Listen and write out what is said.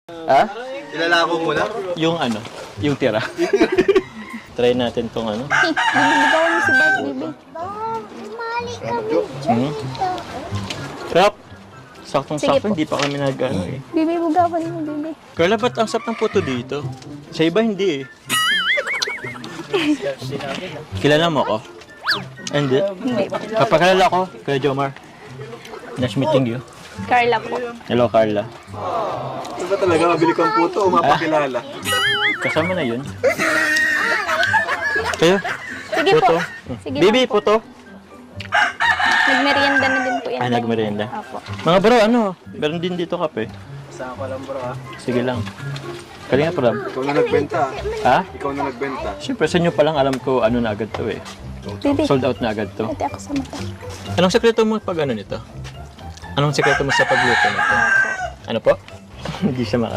Ha? Ilalako mo na? Yung ano? Yung tira. Try natin tong ano. Binigawan mo si Bart, baby. Sarap! Sige Saktong-sakto, po. hindi pa kami nag-ano eh. Baby, bugawan mo, baby. Carla, ba't ang sarap ng puto dito? Sa iba, hindi eh. Kilala mo ako? Hindi. Hindi po. Kapakilala ko, Kuya Jomar. Nice meeting you. Carla po. Hello, Carla. Ito ba talaga mabili kang puto o mapakilala? Kasama na yun. Kayo? Sige po. Puto. Sige Bibi, po. puto. Nagmerienda na din po yan. Ay, nagmerienda. Opo. Mga bro, ano? Meron din dito kape. Saan ko lang bro ha? Sige lang. Kalinga pa Ikaw na nagbenta. Ha? Ikaw na nagbenta. Siyempre, sa inyo pa lang alam ko ano na agad to eh. Baby, Sold out na agad to. ate ako sa mata. Anong sekreto mo pag ano nito? Anong sekreto mo sa pagluto nito? Ano po? Hindi siya makas.